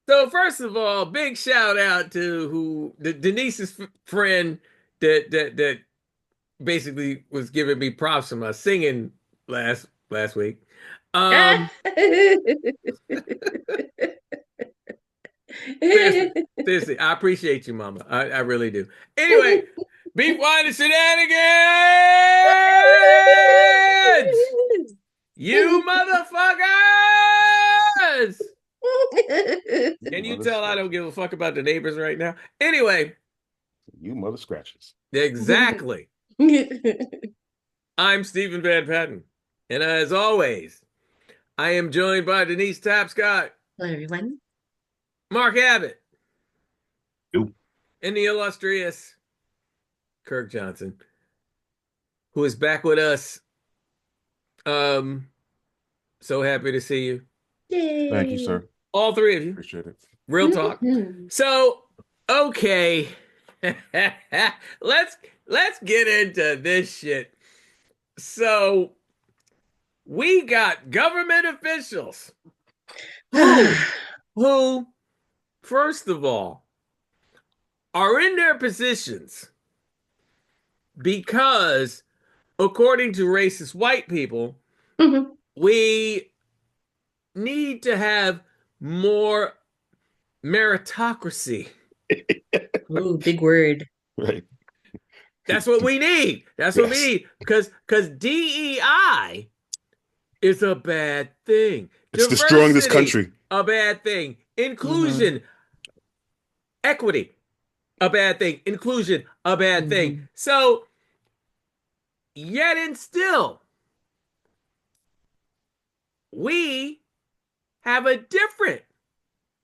So first of all, big shout out to Denise's friend that basically was giving me props for my singing last week. Um, seriously, seriously, I appreciate you, Mama. I really do. Anyway, beef wine and shenanigans, you motherfuckers! You Can you mother tell I don't scratches. give a fuck about the neighbors right now? Anyway, You mother scratches. exactly. I'm Stephen Van Patten, and as always, I am joined by Denise Tapscott, Hello, everyone. Mark Abbott, You. and the illustrious Kirk Johnson, who is back with us. Um, so happy to see you, Thank you, Yay. sir. all three of you. Appreciate it. Real talk. So, okay, let's let's get into this shit. So, we got government officials who, first of all, are in their positions because, according to racist white people, we need to have more meritocracy. Ooh, big word. Right. That's what we need. That's what we Yes. need. Because DEI is a bad thing. It's destroying this Diversity, country. a bad thing. Mhm. Inclusion, equity, a bad thing. Inclusion, a bad thing. Mhm. So, yet and still, we have a different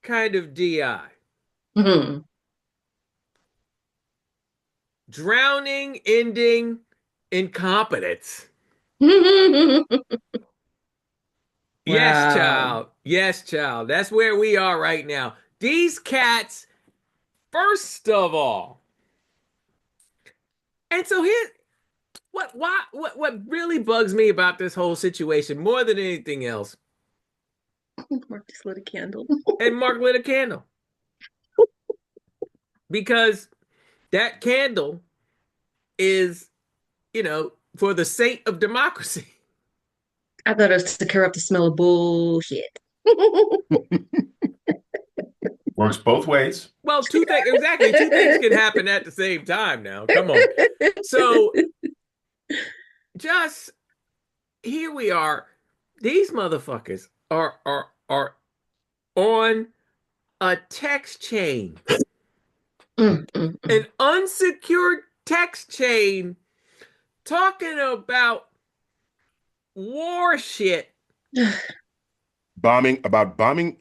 kind of DI. Mhm. Drowning, ending, incompetence. Yes, Wow. child. Yes, child. That's where we are right now. These cats, first of all. And so here, what really bugs me about this whole situation more than anything else, Mark just lit a candle. and Mark lit a candle. Because that candle is, for the sake of democracy. I thought it was to cover up the smell of bullshit. Works both ways. Well, two things, exactly. Two things can happen at the same time now. Come on. So just here we are. These motherfuckers are on a text chain, an unsecured text chain, talking about war shit, Bombing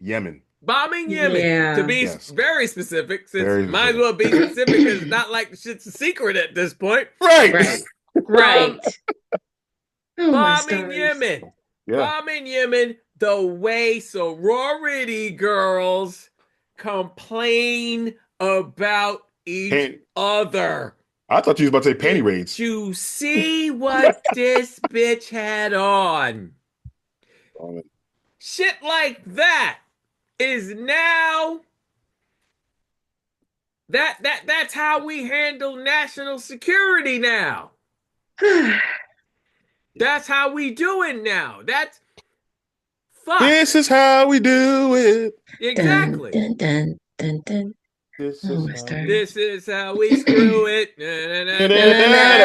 Yemen. bombing Yemen. To Yeah. be Yes. very specific, since Very might as specific. well be specific because it's not like the shit's a secret at this point. Right. Right. Um, Right. Oh my bombing stars. Yemen, Yeah. bombing Yemen, the way sorority girls complain about each Pan- other. I thought you was about to say panty Did raids. you see what this bitch had on? Um, Shit like that is now that's how we handle national security now. That's how we do it now. That's fuck. this is how we do it. Dun Exactly. dun dun dun dun. This Oh is my how we. This stars. is how we screw it. Na, na, na, na, na, na, na.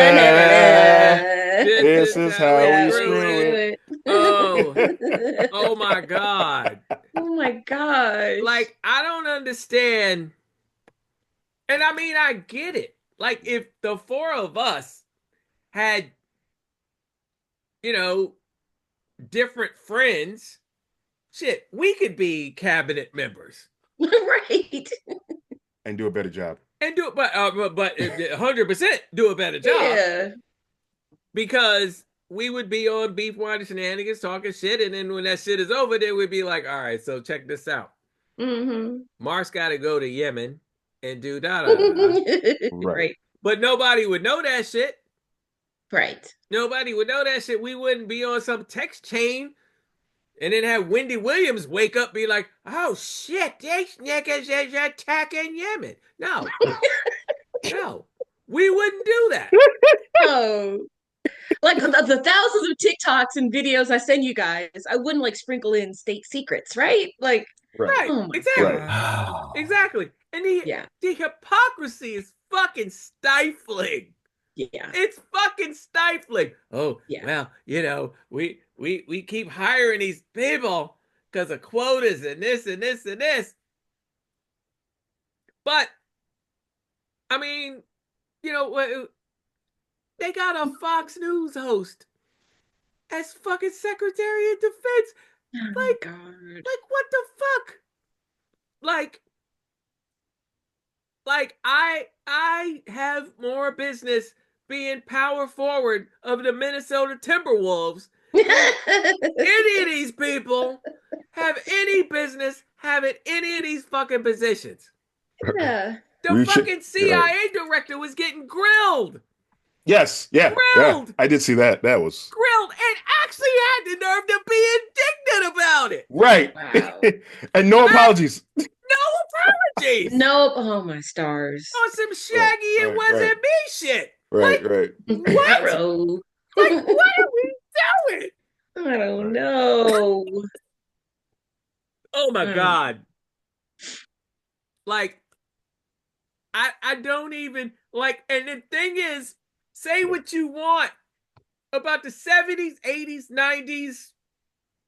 Da-na-na-na-na. This This is is how That's we how we how screw we screw it. screw Oh, it. oh my God. Oh my gosh. Like, I don't understand. And I mean, I get it. Like, if the four of us had, you know, different friends, shit, we could be cabinet members Right. and do a better job. and do it, but 100% do a better job Yeah. because we would be on beef wine and shenanigans talking shit, and then when that shit is over, then we'd be like, all right, so check this out. Mm-hmm. Mark's got to go to Yemen and do da da da da, Right. Right. but nobody would know that shit. Right. Nobody would know that shit. We wouldn't be on some text chain And then have Wendy Williams wake up, be like, "Oh shit, these niggas is attacking Yemen." No, no, we wouldn't do that. Oh, like the thousands of TikToks and videos I send you guys, I wouldn't like sprinkle in state secrets, right? Like, Right. Right, oh my exactly, God. exactly. And Yeah, the hypocrisy is fucking stifling. yeah, It's fucking stifling. Oh, yeah. well, we keep hiring these people because of quotas and this and this and this. But I mean, they got a Fox News host as fucking Secretary of Defense. Oh my Like, God. what the fuck? Like, I have more business being power forward of the Minnesota Timberwolves than any of these people have any business having any of these fucking positions. Yeah. The fucking CIA director was getting grilled. Yes, yeah, Grilled. yeah. I did see that. That was Grilled and actually had the nerve to be indignant about it. right. Wow. And no apologies. No apologies. Nope. Oh my stars. On some Shaggy and wasn't me shit. Right, Like, right. what? Bro. Like, what are we doing? I don't know. Oh my God. Like, I don't even like, and the thing is, say what you want about the 70s, 80s, 90s,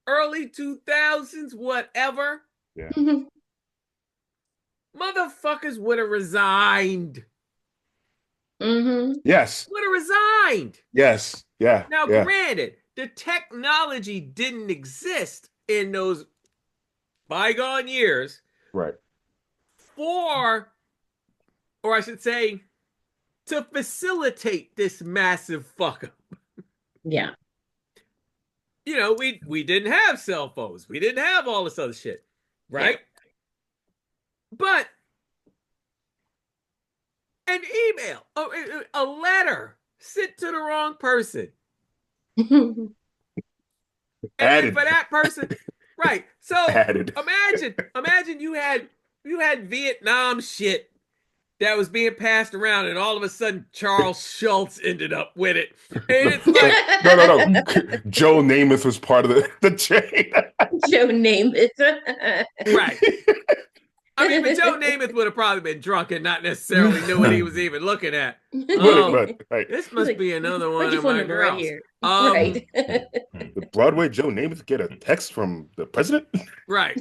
early 2000s, whatever. Yeah. Motherfuckers would have resigned. Yes. Would have resigned. Yes. Yeah. Now, yeah. granted, the technology didn't exist in those bygone years. Right. Or I should say, to facilitate this massive fuck up. Yeah. We didn't have cell phones. We didn't have all this other shit. Right? Yeah. But an email, a letter sent to the wrong person. And then for that person, right. So imagine you had Vietnam shit that was being passed around, and all of a sudden Charles Schultz ended up with it. And it's like no. Joe Namath was part of the chain. Joe Namath. Right. I mean, but Joe Namath would have probably been drunk and not necessarily knew what he was even looking at. Right. This must be another one of my girls. Right here. Right. Did Broadway Joe Namath get a text from the president? Right.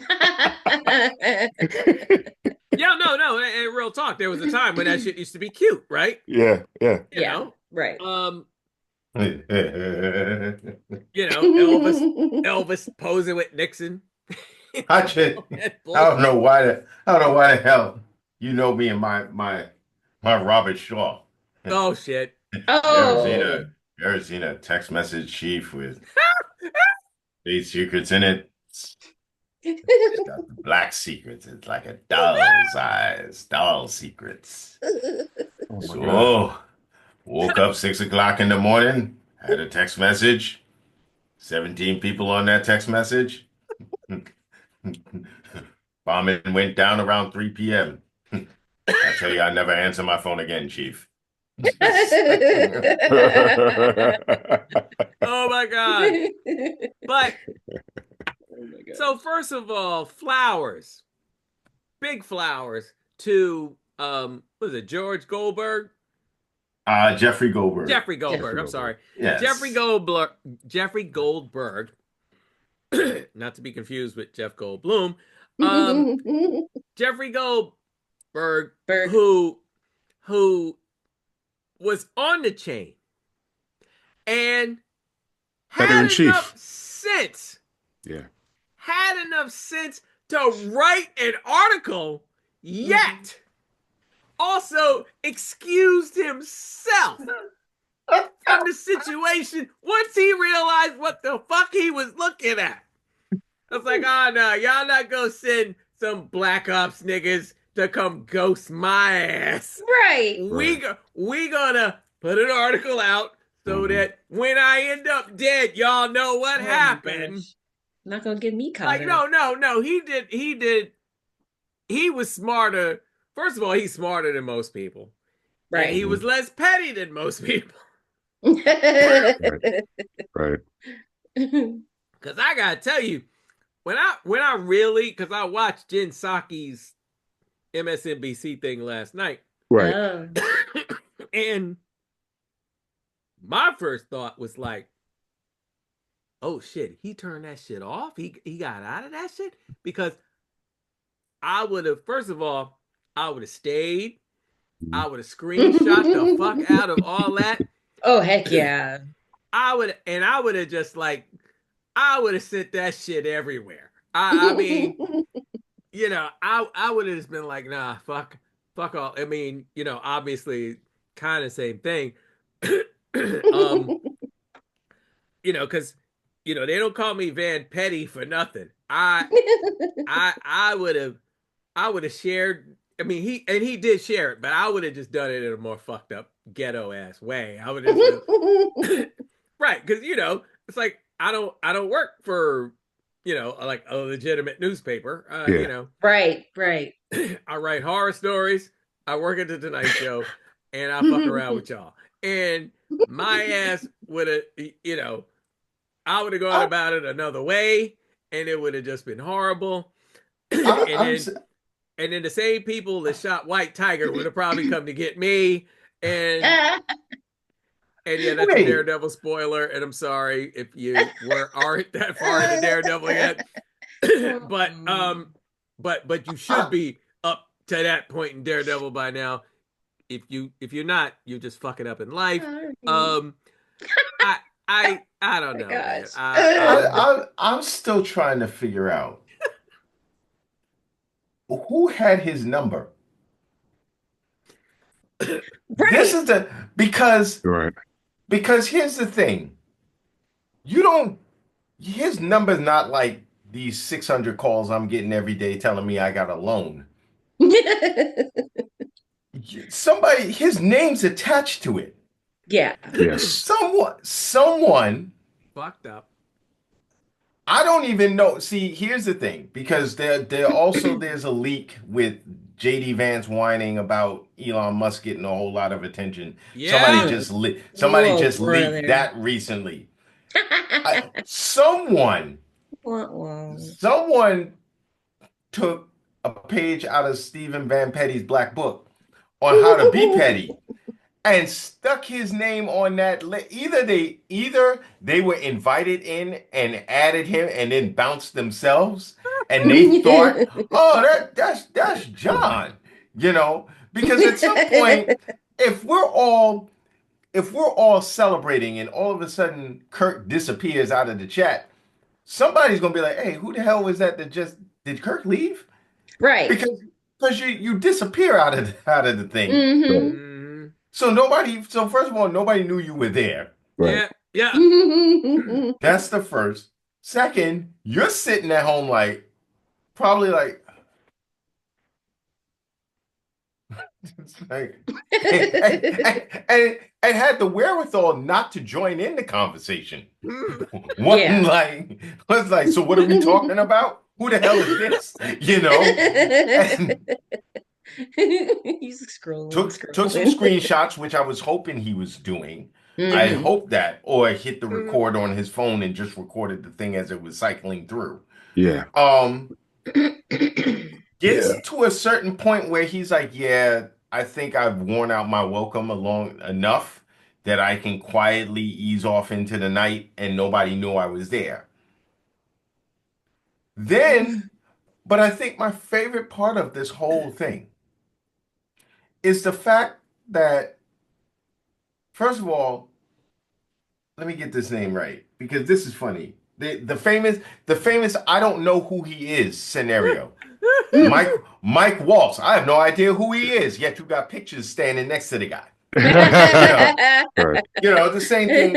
Yeah, no. In real talk, there was a time when that shit used to be cute, right? Yeah. You know? Right. Elvis posing with Nixon. I don't know why the hell you know me and my Robert Shaw. Oh shit. Oh. Ever seen a text message, Chief, with these secrets in it? It's got the black secrets. It's like a doll's eyes, doll secrets. Woke up 6 o'clock in the morning, had a text message, 17 people on that text message. Bombing went down around 3 p.m. I tell you, I never answer my phone again, Chief. Oh my God. But so first of all, flowers. Big flowers to was it George Goldberg? Jeffrey Goldberg. Jeffrey Goldberg, I'm sorry. Yes. Jeffrey Goldberg. Not to be confused with Jeff Goldblum. Jeffrey Goldberg, who was on the chain and had enough sense. Yeah. Had enough sense to write an article, yet also excused himself from the situation once he realized what the fuck he was looking at. I was like, oh no, y'all not gonna send some Black Ops niggas to come ghost my ass. Right. We gonna put an article out so that when I end up dead, y'all know what happened. Not gonna get me caught Like, up. no. He was smarter. First of all, he's smarter than most people. And Right. he was less petty than most people. Right. Cause I gotta tell you, when I really, cause I watched Jen Psaki's MSNBC thing last night. Right. Oh. And my first thought was like, oh shit, he turned that shit off. He got out of that shit. Because I would have, first of all, I would have stayed. I would have screenshot the fuck out of all that. Oh, heck yeah. I would have just like, I would have sent that shit everywhere. I mean, I would have just been like, nah, fuck all. I mean, obviously, kind of same thing. Because they don't call me Van Petty for nothing. I would have shared. I mean, he did share it, but I would have just done it in a more fucked up ghetto ass way. I would have just right, because it's like I don't work for like a legitimate newspaper. Yeah. Right. I write horror stories. I work at the Tonight Show, and I fuck around with y'all. And my ass would have, I would have gone about it another way, and it would have just been horrible. And then the same people that shot White Tiger would have probably come to get me. And yeah, that's a Daredevil spoiler. And I'm sorry if you aren't that far into Daredevil yet. but you should be up to that point in Daredevil by now. If you're not, you're just fucking up in life. I don't know. Man. I'm still trying to figure out who had his number. Right. This is because Right. here's the thing. His number's not like these 600 calls I'm getting every day telling me I got a loan. His name's attached to it. Yeah. Yes. Someone fucked up. I don't even know. See, here's the thing, because there's a leak with JD Vance whining about Elon Musk getting a whole lot of attention. Yeah. Somebody just leaked that recently. Someone took a page out of Stephen Van Petty's Black Book on how to be petty and stuck his name on that list. Either they were invited in and added him and then bounced themselves, and they thought, oh, that's John, because at some point, if we're all celebrating and all of a sudden Kirk disappears out of the chat, somebody's gonna be like, hey, who the hell was that did Kirk leave? Right. Because you disappear out of the thing. Mm-hmm. So first of all, nobody knew you were there. Right. Yeah. That's the first. Second, you're sitting at home probably and had the wherewithal not to join in the conversation. Was like, so what are we talking about? Who the hell is this? He's scrolling. Took some screenshots, which I was hoping he was doing. Mm-hmm. I hope that, or hit the record on his phone and just recorded the thing as it was cycling through. Yeah. Gets to a certain point where he's like, yeah, I think I've worn out my welcome along enough that I can quietly ease off into the night and nobody knew I was there. Then, but I think my favorite part of this whole thing is the fact that, first of all, let me get this name right, because this is funny. The famous I don't know who he is scenario. Mike Waltz. I have no idea who he is, yet you got pictures standing next to the guy. The same thing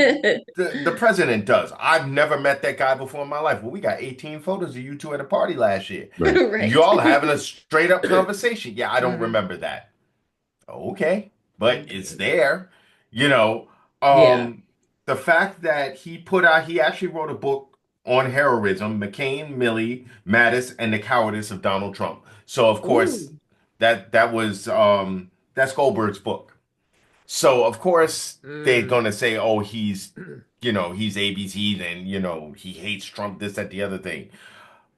the president does. I've never met that guy before in my life. Well, we got 18 photos of you two at a party last year. Right. Y'all having a straight up conversation. Yeah, I don't remember that. Okay, but it's there. The fact that he actually wrote a book on heroism, McCain, Milley, Mattis, and the cowardice of Donald Trump. So of course Ooh. that was that's Goldberg's book. So of course they're gonna say, oh, he's he's ABC, then he hates Trump, this, that, the other thing.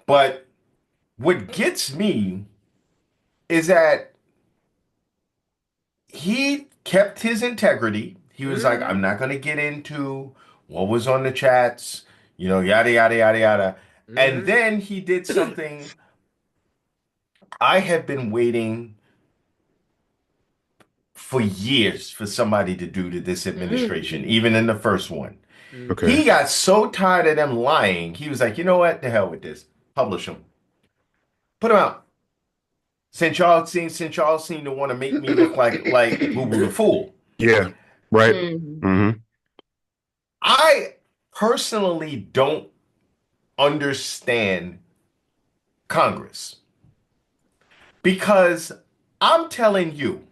But what gets me is that he kept his integrity. He was like, I'm not gonna get into what was on the chats, yada yada yada yada. And then he did something I have been waiting for years for somebody to do to this administration, even in the first one. Okay. He got so tired of them lying, he was like, you know what? The hell with this. Publish them. Put them out. Since y'all seem to want to make me look like Boo Boo the Fool. Yeah. Right. Mhm. Mm-hmm. I personally don't understand Congress because I'm telling you,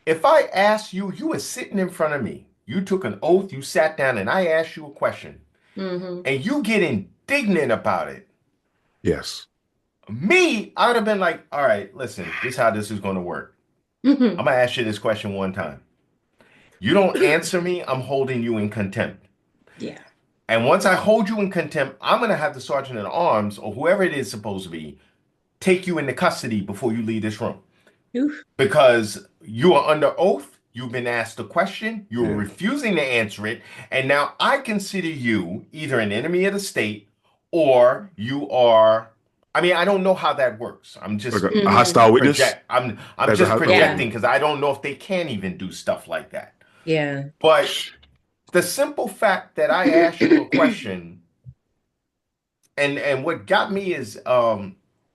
if I asked you, you were sitting in front of me, you took an oath, you sat down, and I asked you a question, Mhm. and you get indignant about it. Yes. Me, I would have been like, all right, listen, this is how this is going to work. I'm Mhm. going to ask you this question one time. You don't answer me, I'm holding you in contempt. Yeah. And once I hold you in contempt, I'm going to have the sergeant at arms or whoever it is supposed to be take you into custody before you leave this room. Oof. Because you are under oath, you've been asked a question, you're Yeah. refusing to answer it, and now I consider you either an enemy of the state or you are. I mean, I don't know how that works. I'm Like just a Mhm. hostile witness. I'm As a just Yeah. projecting because I don't know if they can even do stuff like that. Yeah. But the simple fact that I asked you a question, and what got me is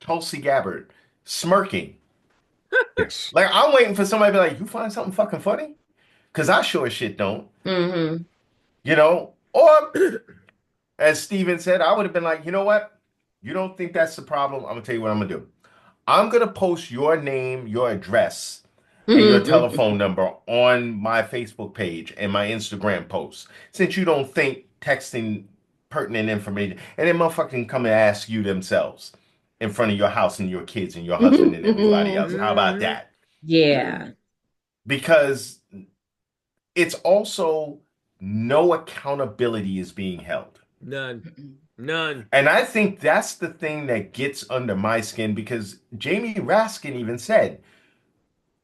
Tulsi Gabbard smirking. Yes. Like I'm waiting for somebody to be like, "You find something fucking funny?" Because I sure as shit don't. Mhm. Or as Steven said, I would have been like, you know what? You don't think that's the problem? I'm gonna tell you what I'm gonna do. I'm gonna post your name, your address, and your Mhm. telephone number on my Facebook page and my Instagram posts. Since you don't think texting pertinent information, and then motherfucking can come and ask you themselves in front of your house and your kids and your husband and everybody else. How about that? Yeah. Because it's also no accountability is being held. None. None. And I think that's the thing that gets under my skin because Jamie Raskin even said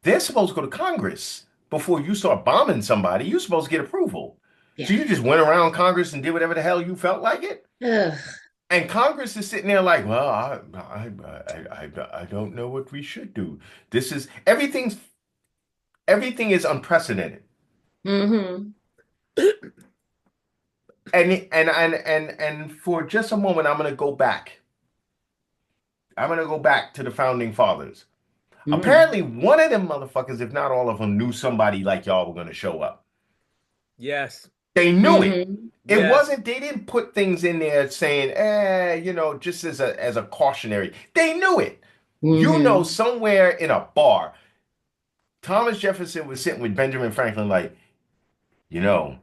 they're supposed to go to Congress before you start bombing somebody. You're supposed to get approval. Yeah. So you just went around Congress and did whatever the hell you felt like it. Ugh. And Congress is sitting there like, well, I don't know what we should do. This is everything is unprecedented. Mhm. And for just a moment, I'm gonna go back. I'm gonna go back to the founding fathers. Mhm. Apparently, one of them motherfuckers, if not all of them, knew somebody like y'all were gonna show up. Yes. They knew it. Mhm. It Yes. wasn't. They didn't put things in there saying, just as a cautionary. They knew it. Mhm. Somewhere in a bar, Thomas Jefferson was sitting with Benjamin Franklin, like, you know,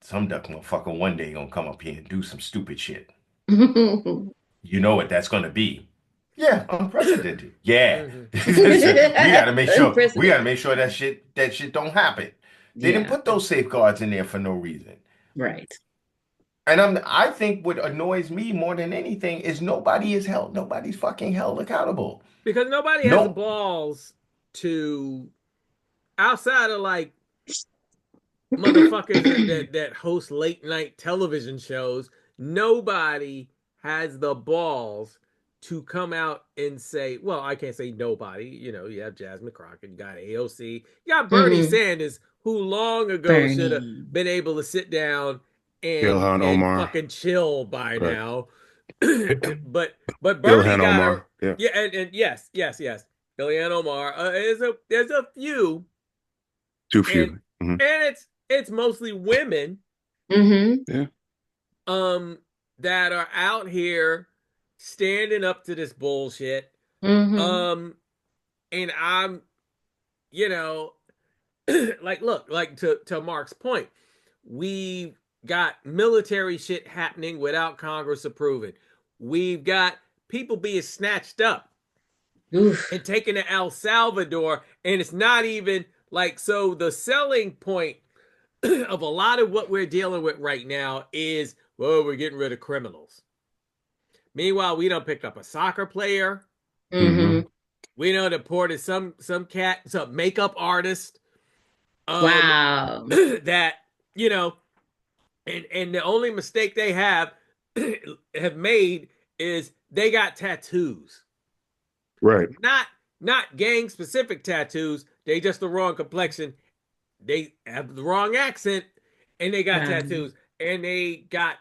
some duck motherfucker one day gonna come up here and do some stupid shit. You know what that's gonna be. Yeah, unprecedented. Yeah. Mhm. We gotta make sure Unprecedented. that shit don't happen. They didn't Yeah. put those safeguards in there for no reason. Right. And I think what annoys me more than anything is nobody's fucking held accountable. Because nobody has the No. balls to, outside of like motherfuckers that host late night television shows, nobody has the balls to come out and say, well, I can't say nobody. You have Jasmine Crockett, you got AOC, you got Bernie Mhm. Sanders, who long ago should have Bernie. been able to sit down and Ilhan Omar. fucking chill by Right. now. but Bernie Ilhan got a, Omar. Yeah. yeah, and yes, Ilhan Omar. There's a few, Too and few. Mhm. it's mostly women Mhm. Yeah. um that are out here standing up to this bullshit. Mhm. um and I'm, you know like, look, like, to Mark's point, we've got military shit happening without Congress approving. We've got people being snatched up Oof. and taken to El Salvador, and it's not even like, so the selling point of a lot of what we're dealing with right now is, well, we're getting rid of criminals. Meanwhile, we done picked up a soccer player. Mm-hmm. We done deported some makeup artist. Wow. That, you know, and the only mistake they have made is they got tattoos. Right. Not gang specific tattoos. They just the wrong complexion. They have the wrong accent, and they got tattoos, and they got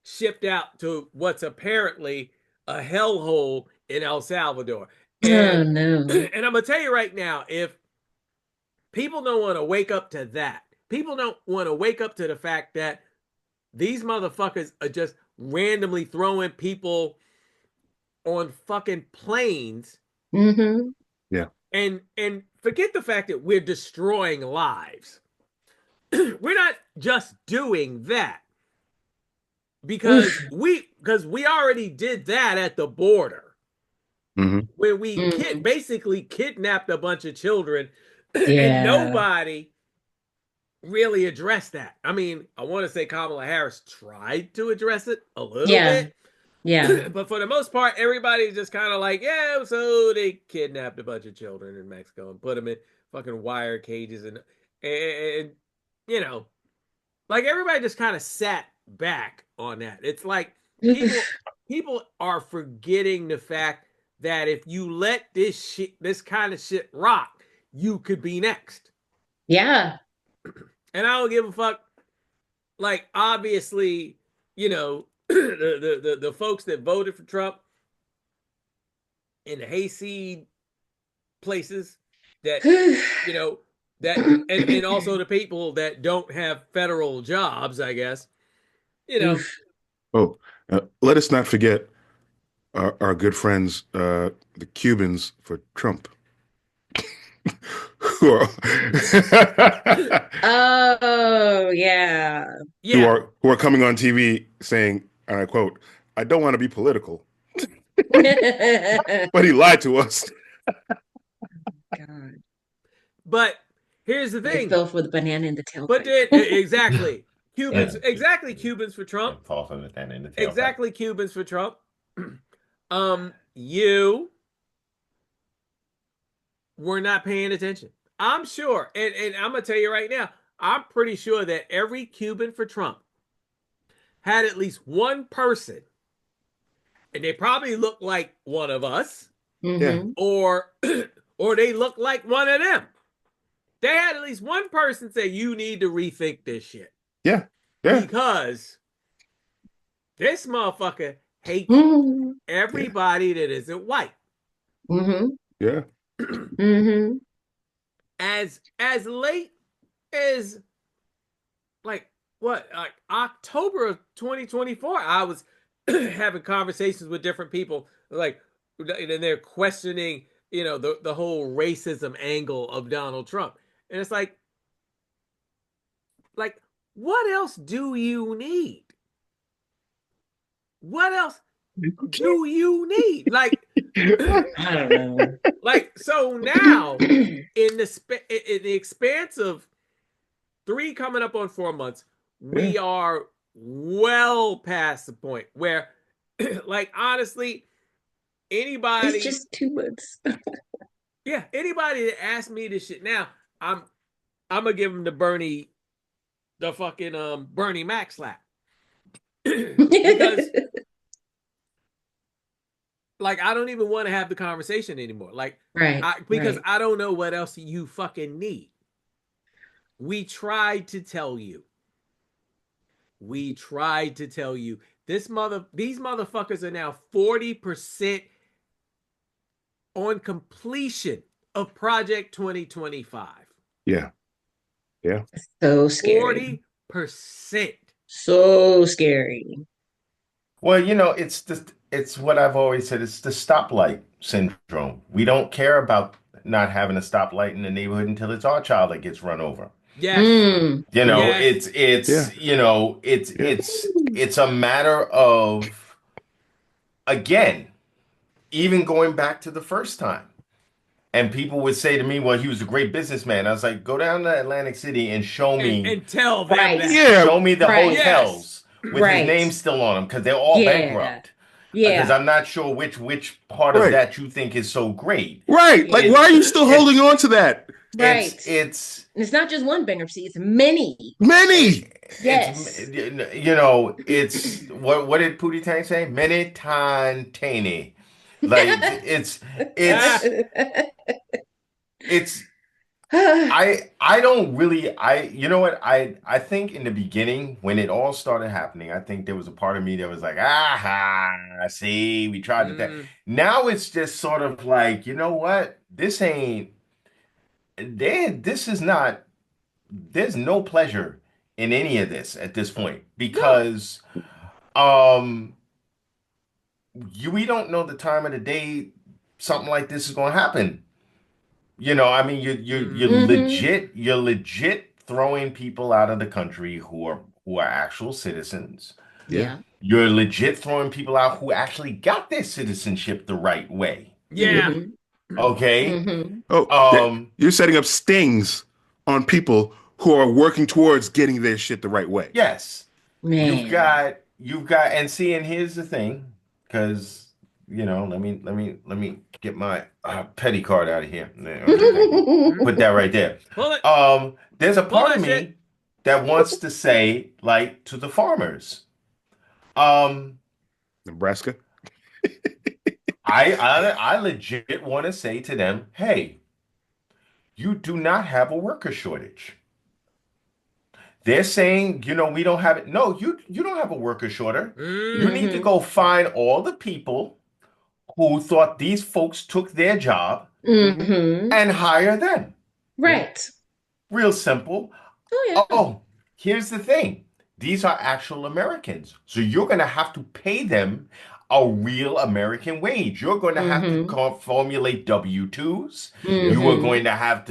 shipped out to what's apparently a hellhole in El Salvador. And, oh no. And I'm gonna tell you right now, if people don't want to wake up to that, people don't want to wake up to the fact that these motherfuckers are just randomly throwing people on fucking planes. Mm-hmm. Yeah. And forget the fact that we're destroying lives. We're not just doing that because we already did that at the border. When we basically kidnapped a bunch of children, and nobody really addressed that. I mean, I want to say Kamala Harris tried to address it a little bit. Yeah. But for the most part, everybody's just kind of like, yeah, so they kidnapped a bunch of children in Mexico and put them in fucking wire cages and you know, like everybody just kind of sat back on that. It's like people are forgetting the fact that if you let this kind of shit rock, you could be next. Yeah. And I don't give a fuck. Like, obviously, you know, the folks that voted for Trump in the hayseed places that, you know, that, and also the people that don't have federal jobs, I guess, you know. Oh, let us not forget our good friends, the Cubans for Trump. Oh yeah. Who are coming on TV saying, and I quote, "I don't want to be political," but he lied to us. God. But here's the thing: they fell for the banana in the tailpipe. But then exactly Cubans, exactly Cubans for Trump. Fall for the banana in the tailpipe. Exactly Cubans for Trump. You were not paying attention. I'm sure, and I'm gonna tell you right now, I'm pretty sure that every Cuban for Trump had at least one person, and they probably look like one of us, or they look like one of them. They had at least one person say, "You need to rethink this shit." Yeah. Because this motherfucker hates everybody that isn't white. Yeah. As late as like October of 2024, I was having conversations with different people, like, and they're questioning, you know, the whole racism angle of Donald Trump, and it's like what else do you need? What else do you need? Like, I don't know. Like, so now in the expanse of 3 coming up on 4 months, we are well past the point where, like, honestly, anybody, it's just 2 months. Yeah, anybody that asks me this shit now, I'm gonna give them the fucking Bernie Mac slap. Because like, I don't even want to have the conversation anymore. Like, because I don't know what else you fucking need. We tried to tell you. These motherfuckers are now 40% on completion of Project 2025. Yeah. So scary. 40%. So scary. Well, you know, it's what I've always said. It's the stoplight syndrome. We don't care about not having a stoplight in the neighborhood until it's our child that gets run over. Yes. You know, Yes. Yeah. you know, Yeah. it's a matter of, again, even going back to the first time. And people would say to me, well, he was a great businessman. I was like, go down to Atlantic City and And tell them Right. that. Yeah. show me the Right. Yes. hotels with his Right. name still on them, because they're all Yeah. bankrupt. Because Yeah. I'm not sure which part of Right. that you think is so great. Right. Like, Yeah. why It's are you still holding it's on to that? Right. it's And it's not just one bankruptcy, it's many. Many. it's Yes. you know, it's what did Pootie Tang say? Many tiny. Like Ah. it's it's I don't really, you know what, I think in the beginning when it all started happening, I think there was a part of me that was like, aha, see, we tried to that. Mm. Now it's just sort of like, you know what, this is not, there's no pleasure in any of this at this point, No. because um we don't know the time of the day something like this is going to happen. You know, I mean, Mm. you're legit throwing people out of the country who are actual citizens. Yeah. Yeah. You're legit throwing people out who actually got their citizenship the right way. Yeah. Hmm. Okay? Hmm. Oh, Um, you're setting up stings on people who are working towards getting their shit the right way. yes. Man. You've got, and see, and here's the thing, because you know, let me get my petty card out of here. Okay, thank you. Mm. Put that right there. Pull it. There's a Pull part of that shit. me that wants to say, like, to the farmers, um, Nebraska. I legit want to say to them, hey, you do not have a worker shortage. They're saying, you know, we don't have it. No, you don't have a worker shortage. You Mm. need to Hmm. go find all the people who thought these folks took their job Mm-hmm. Hmm. and hire them. Yeah. Right. Real simple. Oh yeah. Oh, here's the thing. These are actual Americans. So you're going to have to pay them a real American wage. You're going to have to Hmm. formulate W-2s. Yeah. Hmm. You're going to have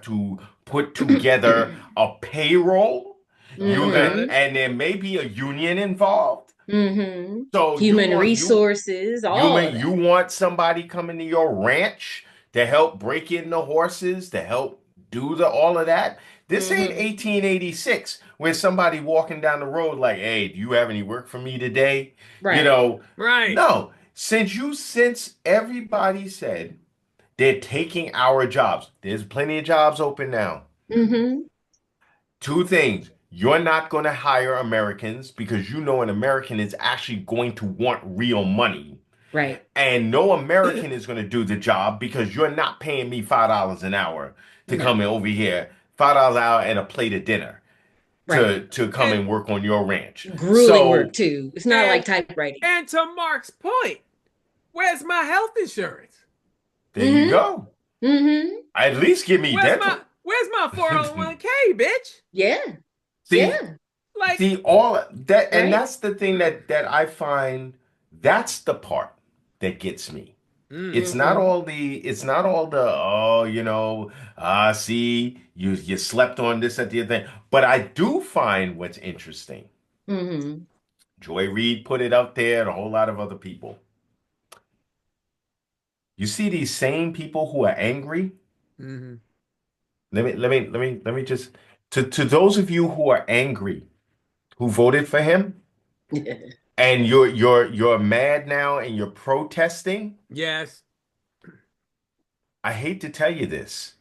to put together a payroll. All You're going, about Hmm. it. and there may be a union involved. Hmm. So Human resources, all of you that. want somebody coming to your ranch to help break in the horses, to help do all of that. This ain't Hmm. 1886 where somebody walking down the road like, "Hey, do you have any work for me today?" You Right. know, Right. no. Since everybody said they're taking our jobs, there's plenty of jobs open now. Hmm. Two things. You're not going to hire Americans because you know an American is actually going to want real money. Right. And no American is going to do the job because you're not paying me $5 an hour to come No. in over here, $5 an hour and a plate of dinner Right. to come And and work on your ranch. Grueling work So too. It's not like and typewriting. and to Mark's point, where's my health insurance? there you Hmm. go. Hmm. At least give me Where's my dental. where's my 401k, bitch? Yeah. See, Yeah. Like, see all that, and Right. that's the thing that I find, that's the part that gets me. mm, Hmm. It's not all the, oh, you know, see, you slept on this at the other thing. But I do find what's interesting. Hmm. Joy Reid put it out there and a whole lot of other people. You see these same people who are angry. mm-hmm. Let me just, to those of you who are angry, who voted for him, and you're mad now and you're protesting. Yes. I hate to tell you this.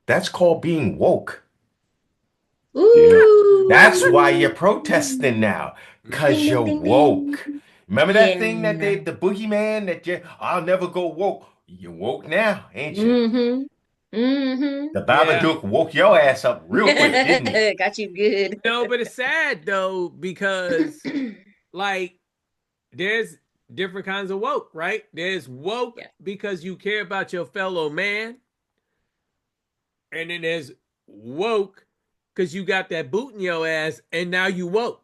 That's called being woke. Yeah. That's why Ooh. you're protesting now, because Ding, you're ding, ding, ding. woke. Remember that thing that Yeah. the boogeyman I'll never go woke. You're woke now, ain't you? Hmm. Hmm. The Yeah. Babadook woke your ass up real quick, didn't he? Got you good. No, but it's sad though because like there's different kinds of woke, right? There's woke Yeah. because you care about your fellow man, and then there's woke because you got that boot in your ass, and now you woke.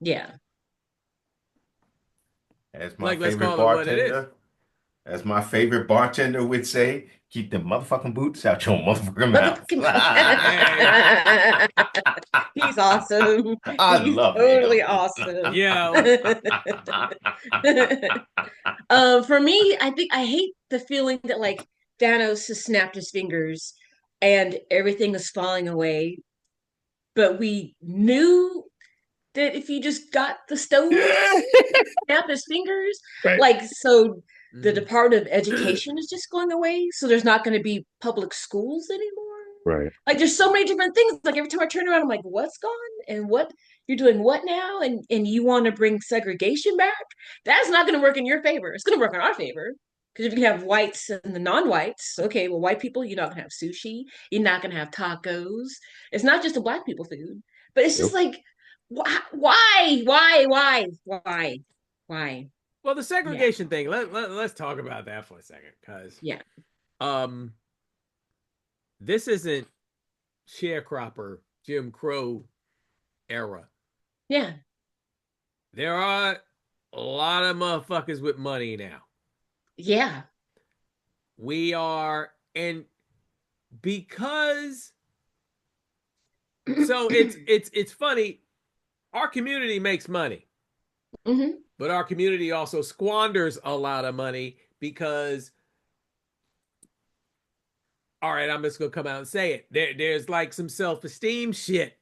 Yeah. That's my Like, let's favorite call it what it is. bartender. As my favorite bartender would say, keep the motherfucking boots out your motherfucking mouth. He's awesome. I He's love totally him. awesome. Yeah. For me, I think I hate the feeling that like Thanos has snapped his fingers and everything is falling away. But we knew that if he just got the stone, Yeah. snap his fingers, Right. like so the Mhm. Department of Education is just going away. So there's not going to be public schools anymore. Right. Like there's so many different things. Like every time I turn around, I'm like, what's gone? And what you're doing what now? And you want to bring segregation back? That's not gonna work in your favor. It's gonna work in our favor. Because if you can have whites and the non-whites, okay, well, white people, you're not gonna have sushi, you're not gonna have tacos. It's not just a black people food, but it's just Nope. like, why? Why? Well, the Yeah, segregation thing. Let's talk about that for a second, because yeah, this isn't sharecropper Jim Crow era. yeah. There are a lot of motherfuckers with money now. Yeah. We are, and because so it's funny. Our community makes money, Hmm. but our community also squanders a lot of money because, all right, I'm just gonna come out and say it. There's like some self-esteem shit,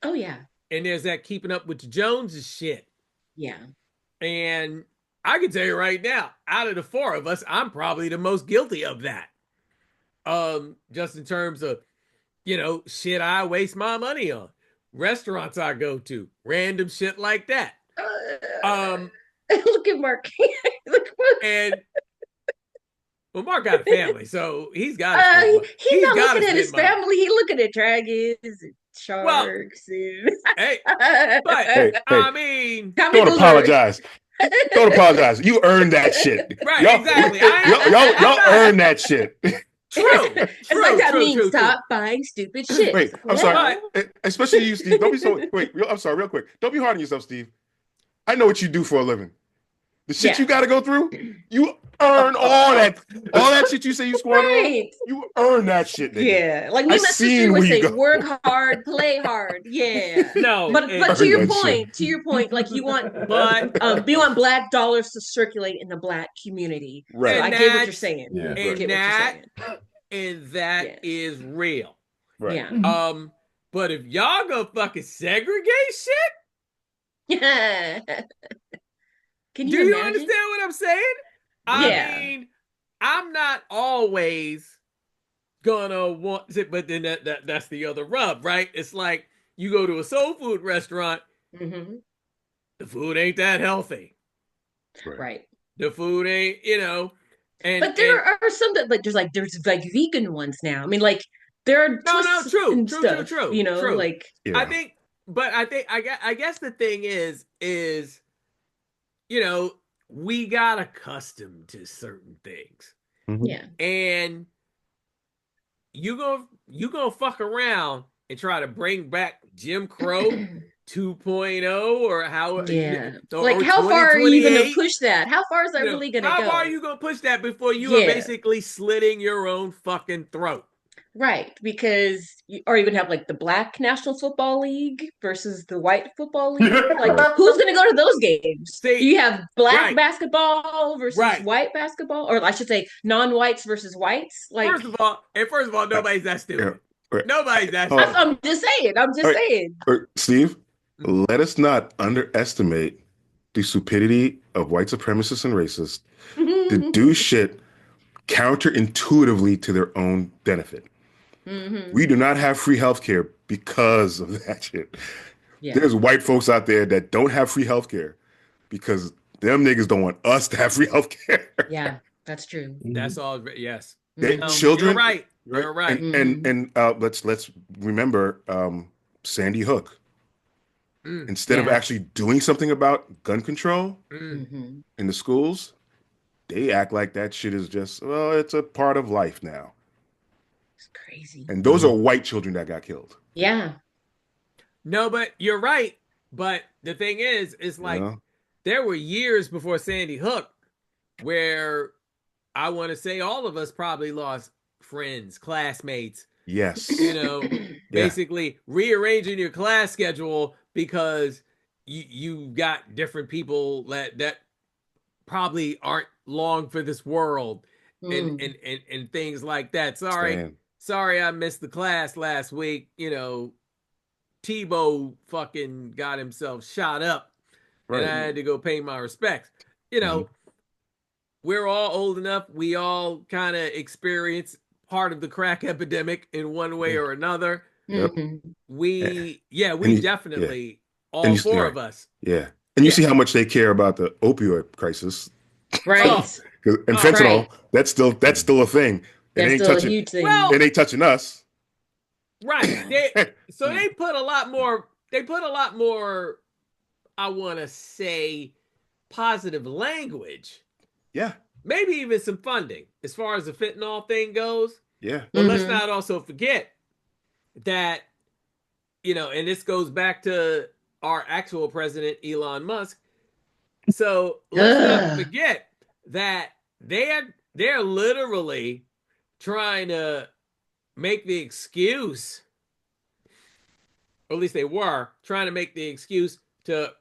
Oh yeah. and there's that keeping up with the Joneses shit. Yeah. And I can tell you right now, out of the four of us, I'm probably the most guilty of that. Just in terms of, shit I waste my money on, restaurants I go to, random shit like that. Um, Look at Mark. Look at Mark. and well, Mark got a family, so he's got to He's not gotta looking at his spend money. family. He's looking at dragons and Well, sharks and hey, but Hey, I mean, Comic don't alert. apologize. Don't apologize. You earned that shit. right, Y'all, exactly. y'all earned that shit. True. It's like that means true. stop buying stupid shit. Wait, I'm Yeah. sorry. Especially you, Steve. Don't be so. Wait, I'm sorry, real quick. Don't be hard on yourself, Steve. I know what you do for a living. The shit Yeah. you got to go through, you earn all that shit you say you squander on. Right. You earn that shit, nigga. Yeah. Like me I and my seen sister where would you say, go. work hard, play hard. Yeah. No, But to Earn your that point, like you want black dollars to circulate in the black community. Right. So I And get what you're that's- saying. Yeah. I and get what you're that saying. and that Yes. is real. Right. Yeah. But if y'all go fucking segregate shit, Yeah. Can do you you imagine? understand what I'm saying? Yeah. I mean, I'm not always gonna want it, but then that's the other rub, right? It's like you go to a soul food restaurant, Mm-hmm. the food ain't that healthy. Right. The food ain't, and But there are some that there's vegan ones now. I mean, like there are twists and stuff. true. Like Yeah. I think I guess the thing is, we got accustomed to certain things, Mhm. yeah. and you gonna fuck around and try to bring back Jim Crow 2.0 or how Yeah. or Like how far are you gonna 2028? push that? How far is that really gonna How go? far are you gonna push that before you are Yeah. basically slitting your own fucking throat? Right, because or even have like the Black National Football League versus the White Football League. Like, who's going to go to those games? See, you have black right. basketball versus Right. white basketball, or I should say, non-whites versus whites. Like, First of all, nobody's that stupid. Right. Nobody's that Oh. stupid. I'm just saying. I'm just saying. Steve, let us not underestimate the stupidity of white supremacists and racists to do shit counterintuitively to their own benefit. Mm-hmm. We do not have free healthcare because of that shit. Yeah. There's white folks out there that don't have free healthcare because them niggas don't want us to have free healthcare. Yeah, that's true. That's all. Yes. They, Mhm. children, You're right. You're right. And let's remember Sandy Hook. Instead of Yeah. actually doing something about gun control Mm-hmm. in the schools, they act like that shit is just, well, it's a part of life now. It's crazy. And those are white children that got killed. Yeah. No, but you're right. But the thing is like Yeah. there were years before Sandy Hook where I want to say all of us probably lost friends, classmates, Yes. Yeah. basically rearranging your class schedule because you got different people that probably aren't long for this world and Mm. and things like that. Stan. Sorry I missed the class last week. Tebow fucking got himself shot up and Right. I had to go pay my respects. You know, we're all old enough. We all kind of experience part of the crack epidemic in one way Yeah. or another. Yep. We And you, yeah. definitely, And all you, four right. of us. Yeah. And you Yeah. see how much they care about the opioid crisis. Right. And Oh, fentanyl, right. that's still a thing. That's still a huge thing. Well, it ain't touching us. right. So they put a lot more. They put a lot more. I want to say positive language. Yeah. Maybe even some funding as far as the fentanyl thing goes. Yeah. But let's not also forget that, and this goes back to our actual president, Elon Musk. So let's not forget that they're literally trying to make the excuse, or at least they were trying to make the excuse to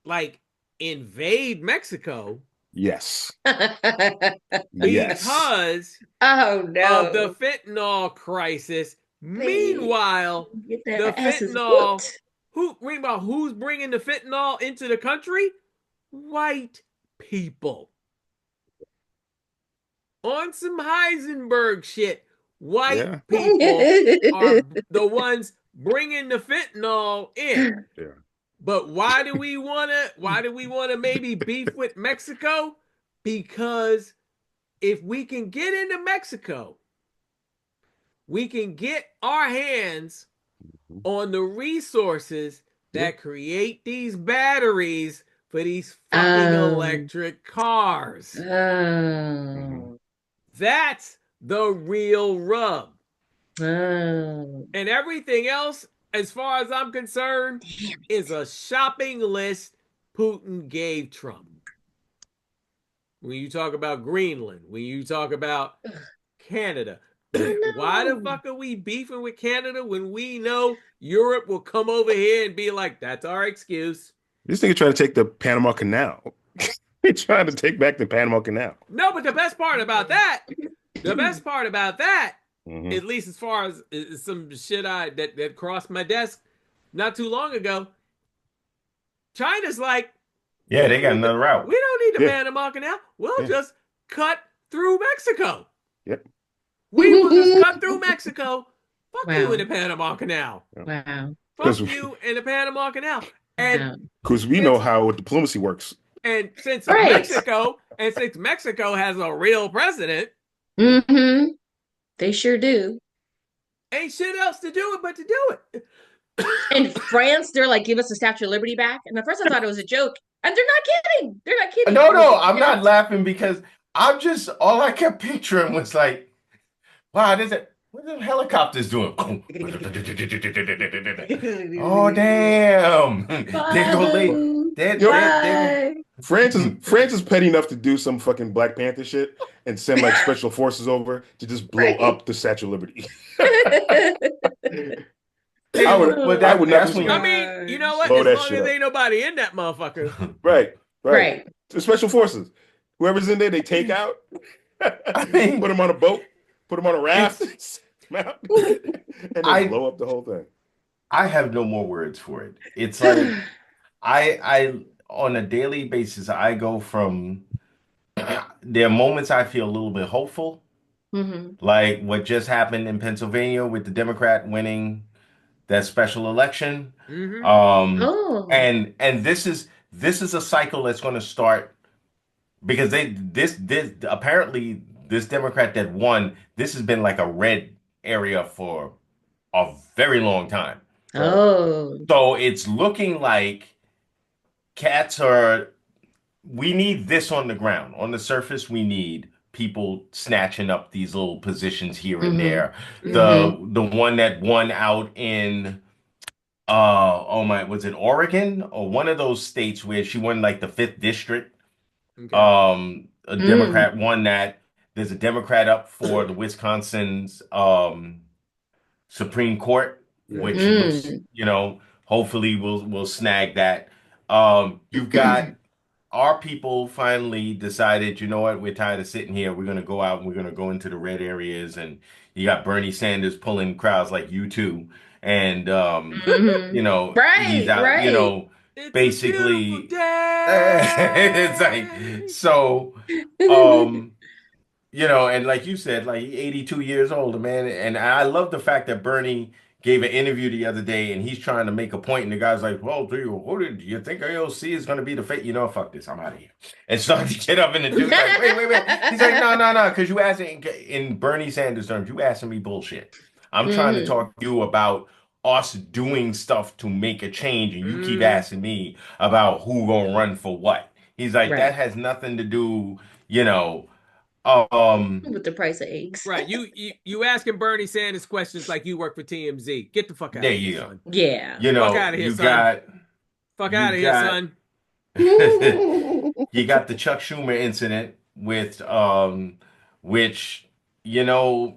like invade Mexico. Yes. Because oh no of the fentanyl crisis. Meanwhile, get the their asses fentanyl. whooped. Meanwhile, who's bringing the fentanyl into the country? White people. On some Heisenberg shit, white people are the ones bringing the fentanyl in. Yeah. But why do we want to maybe beef with Mexico? Because if we can get into Mexico, we can get our hands on the resources that create these batteries for these fucking electric cars. That's the real rub. And everything else, as far as I'm concerned, is a shopping list Putin gave Trump. When you talk about Greenland, when you talk about Canada, why the fuck are we beefing with Canada when we know Europe will come over here and be like, that's our excuse? This nigga trying to take the Panama Canal. They're trying to take back the Panama Canal. No, but the best part about that, at least as far as some shit that crossed my desk not too long ago, China's like, yeah, they got another route. We don't need the Panama Canal. We'll just cut through Mexico. Yep. We will just cut through Mexico. Fuck you in the Panama Canal. Wow. Fuck you in the Panama Canal. And because we know how diplomacy works. And since Mexico has a real president, they sure do. Ain't shit else to do it but to do it. In France, they're like, give us the Statue of Liberty back. And at first I thought it was a joke. And they're not kidding. They're not kidding. No, I'm not laughing because all I kept picturing was like, wow, what are the helicopters doing? Oh, damn. France is petty enough to do some fucking Black Panther shit and send like special forces over to just blow up the Statue of Liberty. I would not. I mean, you know what? As long as ain't nobody in that motherfucker. Right. The special forces, whoever's in there, they take out. Put them on a boat, put them on a raft, and then blow up the whole thing. I have no more words for it. It's like I on a daily basis, I go from there are moments I feel a little bit hopeful, like what just happened in Pennsylvania with the Democrat winning that special election. And this is a cycle that's going to start because this apparently this Democrat that won, this has been like a red area for a very long time. So it's looking like we need this on the ground. On the surface, we need people snatching up these little positions here and there. The one that won out in was it Oregon or one of those states where she won like the 5th district? A Democrat won that. There's a Democrat up for the Wisconsin's Supreme Court, which looks, Mm. hopefully we'll snag that. You've got our people finally decided, you know what, we're tired of sitting here. We're going to go out and we're going to go into the red areas. And you got Bernie Sanders pulling crowds like you two. And, Mhm. he's Right, out, right. It's a beautiful basically, it's like, day. so, um, and like you said, like 82 years old, man. And I love the fact that Bernie gave an interview the other day and he's trying to make a point, and the guy's like, well, do you think AOC is going to be the fate? Fuck this, I'm out of here. And started to get up, and the dude's like, wait. He's like, no, because you asked in Bernie Sanders terms, you asking me bullshit. I'm trying to Mhm. talk to you about us doing stuff to make a change, and you keep Mm, asking me about who gonna run for what. He's like, that Right. has nothing to do, you know. Um, With the price of eggs. right. You asking Bernie Sanders questions like you work for TMZ. Get the fuck out there of here, you go. son. Yeah. Fuck out of here, You son. got Fuck you out of here, got son. you got the Chuck Schumer incident with which you know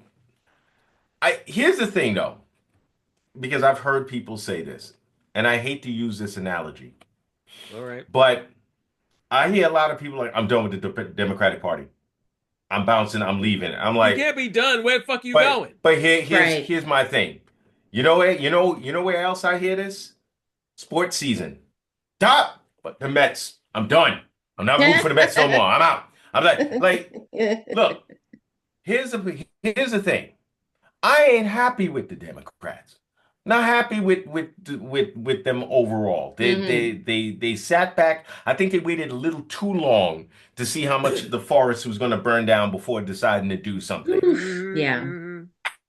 I here's the thing though, because I've heard people say this, and I hate to use this analogy, All right. but I hear a lot of people like, I'm done with the Democratic Party. I'm bouncing, I'm leaving. I'm You like, can't be done. Where the fuck you but going? but here's Right. here's my thing. You know where else I hear this? Sports season. Stop. But the Mets. I'm done. I'm not rooting for the Mets no more. I'm out. I'm like, look, here's the thing. I ain't happy with the Democrats. Not happy with them overall. They they hmm they they sat back. I think they waited a little too long to see how much the forest was going to burn down before deciding to do something. Oof. Yeah. Mm-hmm.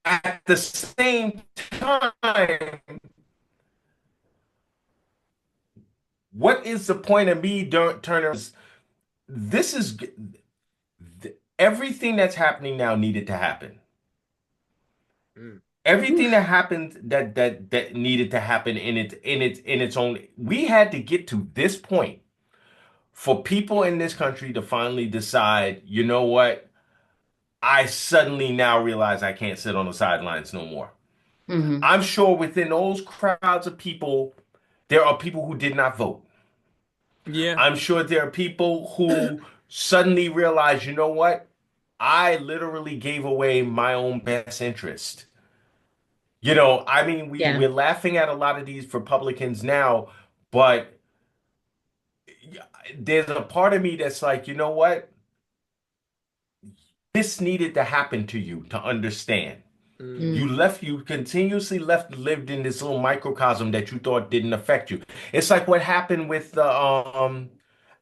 At the same time, what is the point of me turning? This is everything that's happening now needed to happen. Mm. Everything that Oof. happened that needed to happen in its own. We had to get to this point for people in this country to finally decide, you know what? I suddenly now realize I can't sit on the sidelines no more. hmm I'm sure within those crowds of people, there are people who did not vote. Yeah. I'm sure there are people who suddenly realize, you know what? I literally gave away my own best interest. I mean, Yeah. we're laughing at a lot of these Republicans now, but there's a part of me that's like, you know what? This needed to happen to you to understand. Mm-hmm. Mm. You continuously lived in this little microcosm that you thought didn't affect you. It's like what happened with the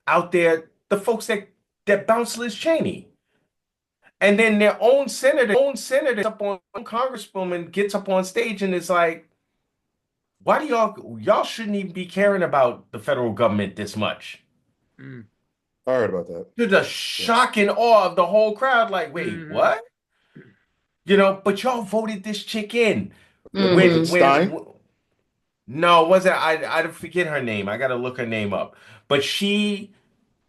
out there, the folks that bounced Liz Cheney. And then their own senator up on congresswoman gets up on stage and is like, why do y'all shouldn't even be caring about the federal government this much? Mm-hmm. I heard about that. To the Yeah. shock and awe of the whole crowd, like, wait, Mm-hmm. what? But y'all voted this chick in. Was it When hmm Stein? no, was it I forget her name. I gotta look her name up. But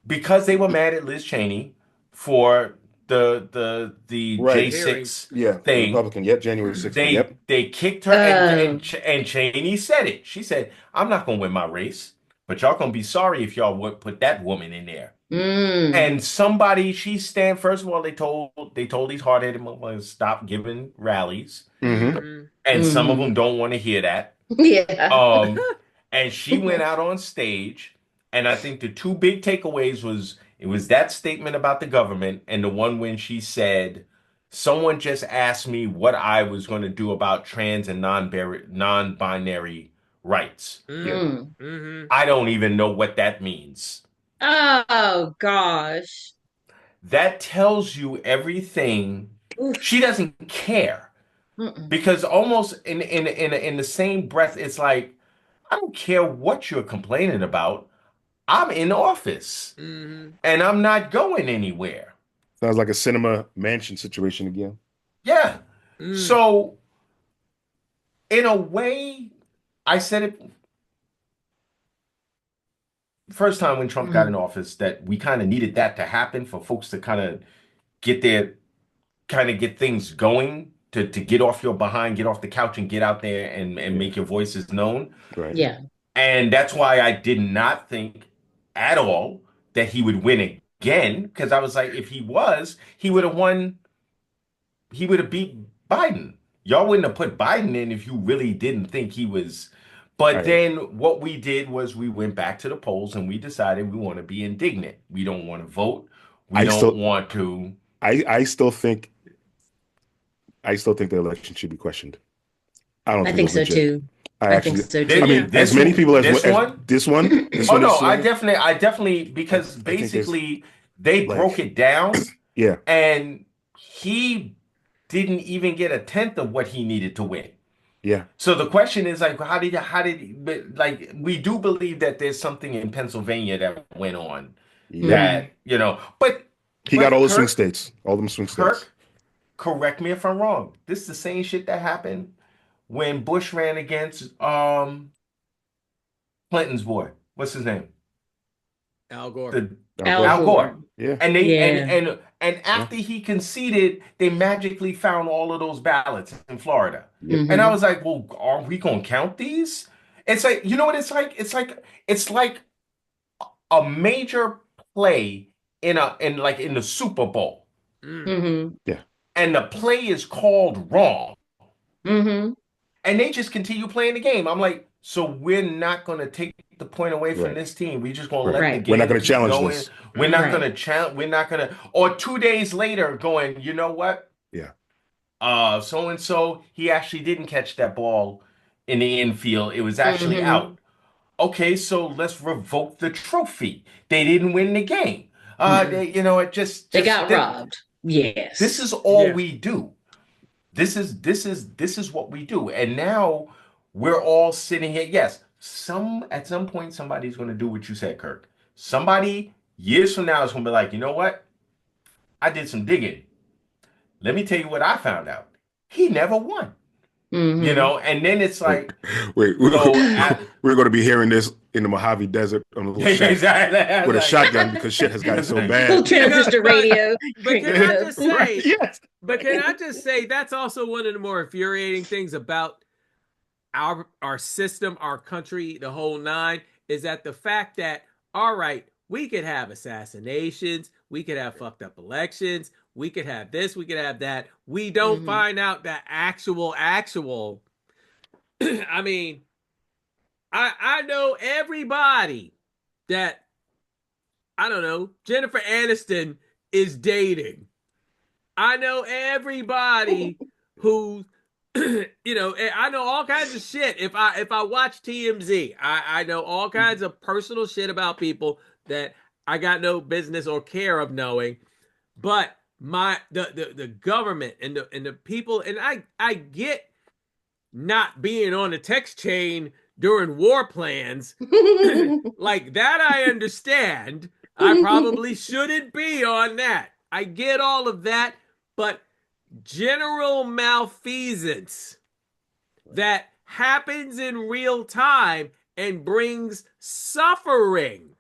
because they were mad at Liz Cheney for the Right. The hearings. J6 Yeah. The thing. Republican. Yep. January 6th one. They Yep. they kicked her, Oh. and Cheney said it. She said, "I'm not gonna win my race, but y'all gonna be sorry if y'all would put that woman in there." Mm. And somebody she stand first of all, they told these hard-headed motherfuckers stop giving rallies, Mm-hmm. Mm-hmm. and some of hmm them don't want to hear that. Yeah. Um, and she went out on stage, and I think the two big takeaways was it was that statement about the government, and the one when she said, "Someone just asked me what I was going to do about trans and non-binary rights. Yeah. Mm. Mm-hmm. I don't even know what that means." Oh gosh. That tells you everything. Oof. She doesn't care Mm-mm. because almost in the same breath, it's like, I don't care what you're complaining about. I'm in office Mm-hmm. and I'm not going anywhere. Sounds like a cinema mansion situation again. Yeah. Mm. So, in a way, I said it first time when Trump got in hmm office that we kind of needed that to happen for folks to kind of get their kind of get things going to get off your behind, get off the couch and get out there and make your voices known. Right. Yeah. And that's why I did not think at all that he would win again, because I was like, if he was, he would have won. He would have beat Biden. Y'all wouldn't have put Biden in if you really didn't think he was. But Right. then what we did was we went back to the polls and we decided we want to be indignant. We don't want to vote. We don't want to. I still think the election should be questioned. I think so too. I think so too. I mean, as many people as this one. Oh no, I definitely because basically they broke it down. Yeah. And he didn't even get a tenth of what he needed to win. Yeah. So the question is like, how did like we do believe that there's something in Pennsylvania that went on that, but he got all the swing states, all them swing states. Kirk, correct me if I'm wrong. This is the same shit that happened when Bush ran against Clinton's boy. What's his name? Al Gore. Al Gore. Yeah. And they and after he conceded, they magically found all of those ballots in Florida. Mm-hmm. And I was like, well, are we gonna count these? It's like, you know what it's like? It's like a major play in the Super Bowl. Mm-hmm. Yeah. And the play is called wrong. Mm-hmm. And they just continue playing the game. I'm like, so we're not going to take the point away from Right. this team. We're just going to let the game We're not going to keep challenge going. this. We're not going to challenge. We're not going to. Or 2 days later, going, you know what? Yeah. So and so, he actually didn't catch that ball in the infield. It was actually out. Okay, so let's revoke the trophy. They didn't win the game. They got robbed. Yes. This is all we do. This is what we do. And now we're all sitting here. Yes, at some point somebody's going to do what you said, Kirk. Somebody years from now is going to be like, you know what? I did some digging. Let me tell you what I found out. He never won. Mm-hmm. And then it's like, we're going to be hearing this in the Mojave Desert on a little shack exactly. with a shotgun because shit has gotten so bad. Transistor radio. But can I just say, Yes. But can I just say that's also one of the more infuriating things about our system, our country, the whole nine, is that the fact that, all right, we could have assassinations, we could have fucked up elections, we could have this, we could have that. We don't find out that actual. I mean, I know everybody that, I don't know, Jennifer Aniston is dating. I know everybody who, I know all kinds of shit. If I watch TMZ, I know all kinds of personal shit about people that I got no business or care of knowing. But the government and the people, and I get not being on the text chain during war plans like that. I understand. I probably shouldn't be on that. I get all of that, but general malfeasance that happens in real time and brings suffering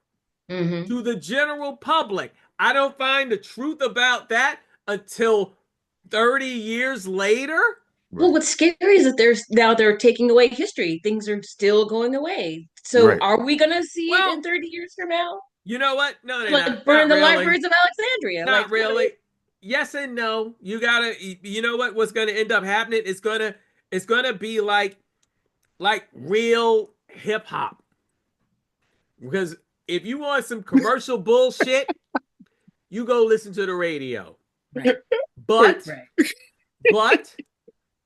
to the general public. I don't find the truth about that until 30 years later. Well, what's scary is that they're taking away history. Things are still going away. So are we going to see it in 30 years from now? You know what? No, they're like not. Burn not the really. libraries of Alexandria. Not like, really. Yes and no. You gotta. You know what? What's gonna end up happening? It's gonna be like real hip hop. Because if you want some commercial bullshit, you go listen to the radio. Right. But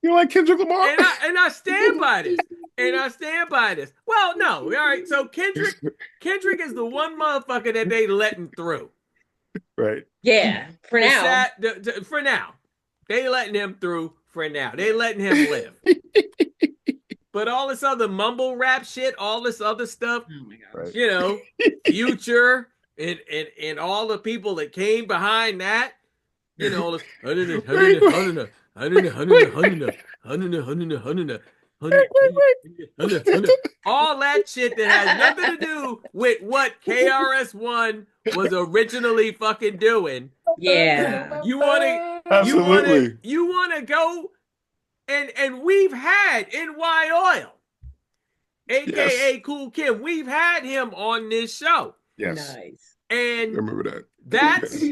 You like Kendrick Lamar? and I stand by this. And I stand by this. Well, no. All right. So Kendrick is the one motherfucker that they letting through. Right. Yeah. For now. For now. They letting him through for now. They letting him live. But all this other mumble rap shit, all this other stuff, Oh my God. Right. you know, Future and all the people that came behind that, you know, all this, all that shit that has nothing to do with what KRS-One was originally fucking doing. Yeah. You want Absolutely. You wanna go and we've had NY Oil, aka Yes. Cool Kim. We've had him on this show. Yes. Nice. I And remember that. that's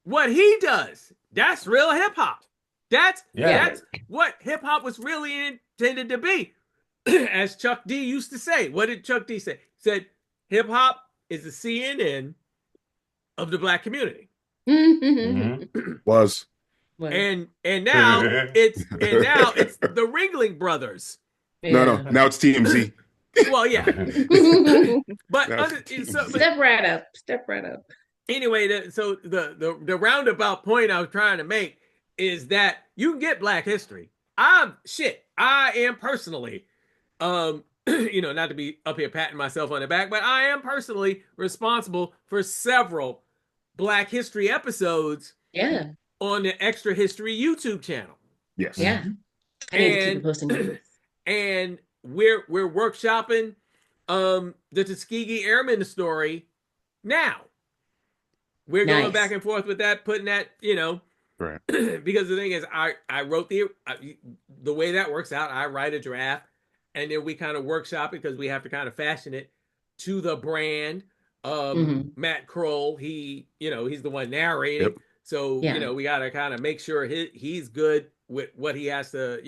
what he does. That's real hip hop. That's Yeah. what hip hop was really intended to be. As Chuck D used to say. What did Chuck D say? He said hip hop is the CNN of the black community. Was. And now it's the Ringling Brothers. No. Now it's TMZ. Well, yeah. But Step right up. Step right up. Anyway, the roundabout point I was trying to make is that you can get Black history. I am personally, not to be up here patting myself on the back, but I am personally responsible for several Black history episodes. Yeah. On the Extra History YouTube channel. Yes. Yeah. I need to keep posting videos. And we're workshopping the Tuskegee Airmen story now. We're going back and forth with that, putting that, right. Because the thing is, I wrote the way that works out. I write a draft, and then we kind of workshop it because we have to kind of fashion it to the brand. Matt Kroll, he's the one narrating. Yep. So, we got to kind of make sure he's good with what he has to,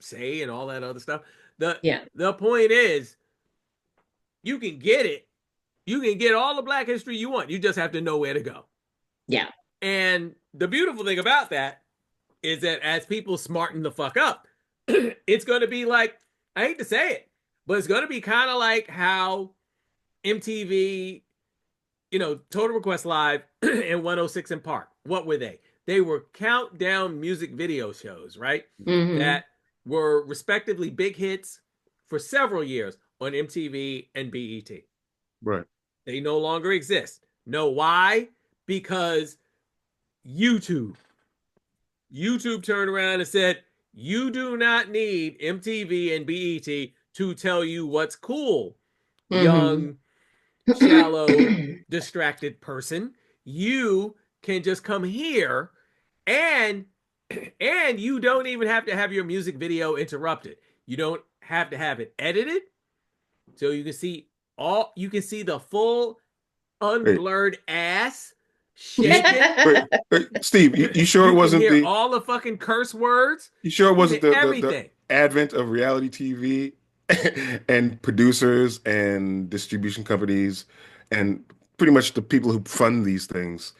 say and all that other stuff. The point is, you can get it. You can get all the Black history you want. You just have to know where to go. Yeah. And the beautiful thing about that is that as people smarten the fuck up, it's going to be like, I hate to say it, but it's going to be kind of like how MTV, Total Request Live and 106 in Park. What were they? They were countdown music video shows, right? That were respectively big hits for several years on MTV and BET. Right. They no longer exist. Know why? Because YouTube turned around and said, you do not need MTV and BET to tell you what's cool, young, shallow, distracted person. You can just come here and you don't even have to have your music video interrupted. You don't have to have it edited. So you can see the full unblurred ass shaking. Wait, Steve, you sure it wasn't hear all the fucking curse words? You sure it wasn't the advent of reality TV and producers and distribution companies and pretty much the people who fund these things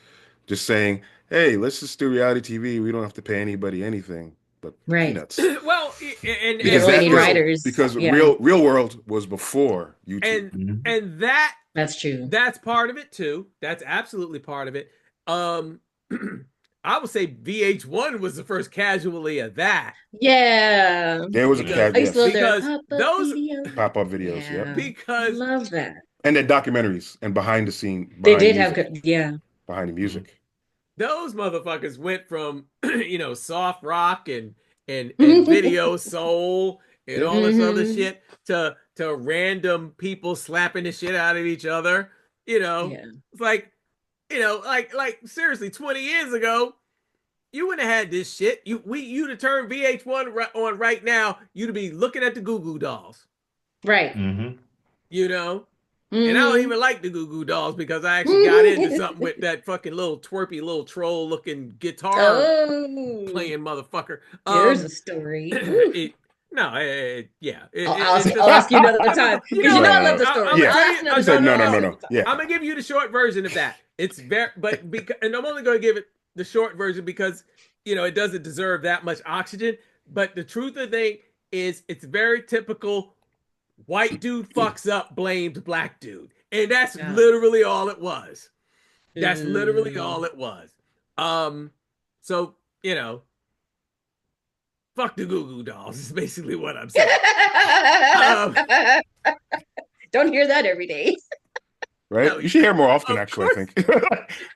just saying, hey, let's just do reality TV. We don't have to pay anybody anything. But peanuts. Well, because real world was before YouTube. And that's true. That's part of it too. That's absolutely part of it. I would say VH1 was the first casualty of that. Yeah. There was a casualty because those pop-up videos. Yeah. Because love that. And their documentaries and behind the scene. They did have good, behind the music. Those motherfuckers went from soft rock and video soul and all this other shit to random people slapping the shit out of each other. It's like, like seriously, 20 years ago, you wouldn't have had this shit. You'd have turned VH1 on right now, you'd be looking at the Goo Goo Dolls. Right. And I don't even like the Goo Goo Dolls because I actually got into something with that fucking little twerpy little troll looking guitar playing motherfucker. There's a story. I'll ask you another time because I love the story. No. Yeah, I'm gonna give you the short version of that. It's and I'm only gonna give it the short version because it doesn't deserve that much oxygen. But the truth of the thing is, it's very typical. White dude fucks up, blamed black dude. And that's literally all it was. That's literally all it was. So, fuck the Goo Goo Dolls is basically what I'm saying. Don't hear that every day. Right? No, you should hear more often, actually, I think.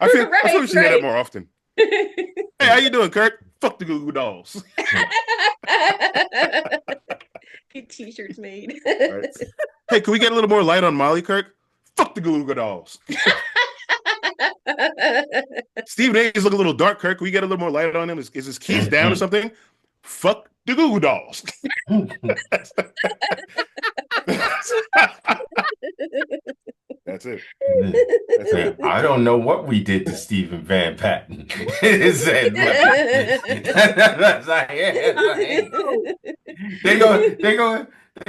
I feel we should hear that more often. Hey, how you doing, Kirk? Fuck the Goo Goo Dolls. Get t-shirts made. Right. Hey, can we get a little more light on Molly, Kirk? Fuck the Goo Goo Dolls. Stephen A is looking a little dark, Kirk. Can we get a little more light on him? Is his keys down or something? Fuck the Goo Goo Dolls. That's it. That's it. I don't know what we did to Stephen Van Patten. They're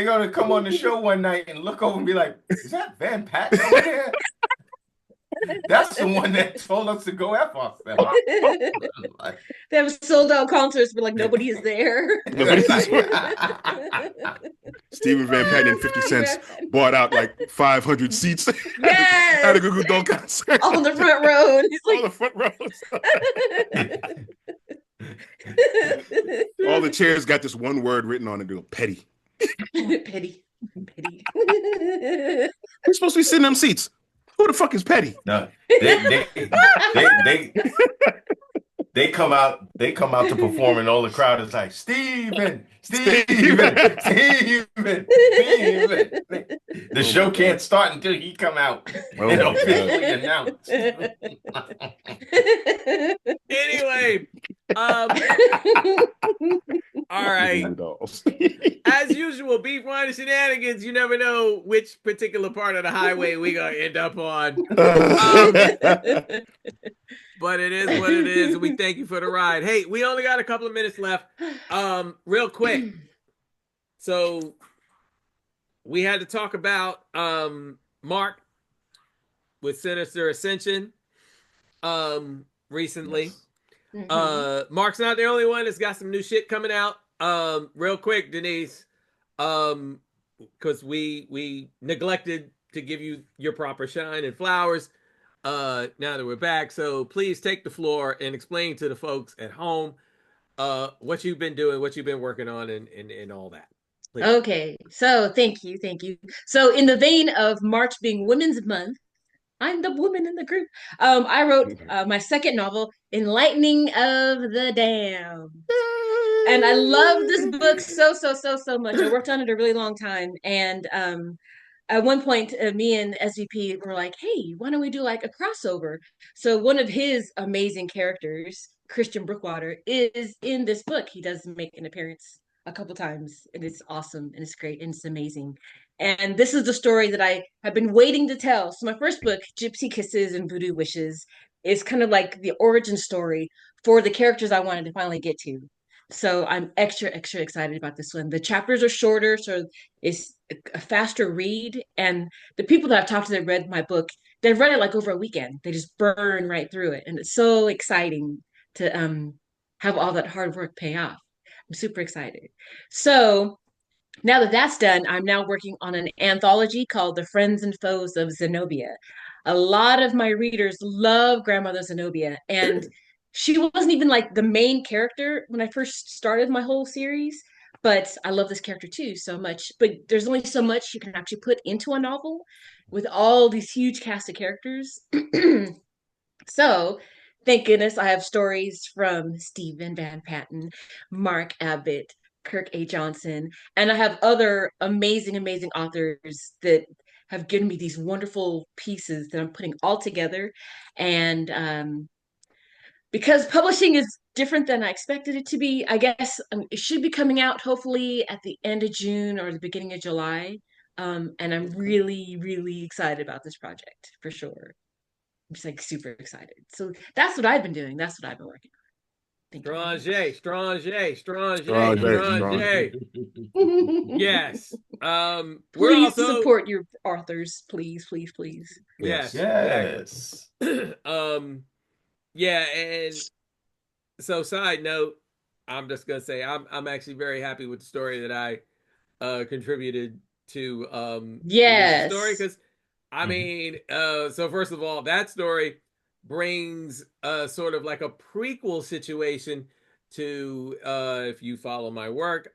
gonna come on the show one night and look over and be like, "Is that Van Patten over there? That's the one that told us to go F ourselves." They have sold out concerts, but like nobody is there. Stephen Van Patten and 50 Cent bought out like 500 seats Yes! at a Goo Goo Doll concert. All in the front row. And he's All the front rows. All the chairs got this one word written on it. Do petty. Petty. Who's supposed to be sitting in them seats? Who the fuck is petty? No, they come out to perform, and all the crowd is like, Steven. The show can't start until he come out and officially announce. Anyway, all right. As usual, beef, wine, and shenanigans. You never know which particular part of the highway we're gonna end up on. But it is what it is, and we thank you for the ride. Hey, we only got a couple of minutes left. Real quick. So we had to talk about Marc with Sinister Ascension recently. Yes. Marc's not the only one that's got some new shit coming out. Real quick, Denise, because we neglected to give you your proper shine and flowers. Now that we're back, so please take the floor and explain to the folks at home what you've been doing, what you've been working on, and all that. Please. Okay, so thank you. So in the vein of March being Women's Month, I'm the woman in the group. I wrote my second novel, Enlightening of the Damned. And I love this book so much. I worked on it a really long time. And at one point, me and SVP were like, hey, why don't we do like a crossover? So one of his amazing characters, Christian Brookwater, is in this book. He does make an appearance a couple times, and it's awesome, and it's great, and it's amazing. And this is the story that I have been waiting to tell. So my first book, Gypsy Kisses and Voodoo Wishes, is kind of like the origin story for the characters I wanted to finally get to. So I'm extra excited about this one. The chapters are shorter, so it's a faster read. And the people that I've talked to that read my book, they've read it like over a weekend. They just burn right through it. And it's so exciting to have all that hard work pay off. I'm super excited. So now that that's done, I'm now working on an anthology called The Friends and Foes of Zenobia. A lot of my readers love Grandmother Zenobia, and she wasn't even like the main character when I first started my whole series, but I love this character too so much. But there's only so much you can actually put into a novel with all these huge cast of characters. So thank goodness I have stories from Stephen Van Patten, Marc Abbott, Kirk A. Johnson, and I have other amazing authors that have given me these wonderful pieces that I'm putting all together. And because publishing is different than I expected it to be, I guess it should be coming out hopefully at the end of June or the beginning of July. And I'm really excited about this project for sure. I'm just like super excited. So that's what I've been doing. That's what I've been working on. Strange. Yes. Please also support your authors, please. Yes. Yeah, and so side note, I'm just gonna say I'm actually very happy with the story that I contributed to yes the story, because I mean, so first of all, that story brings sort of like a prequel situation to if you follow my work,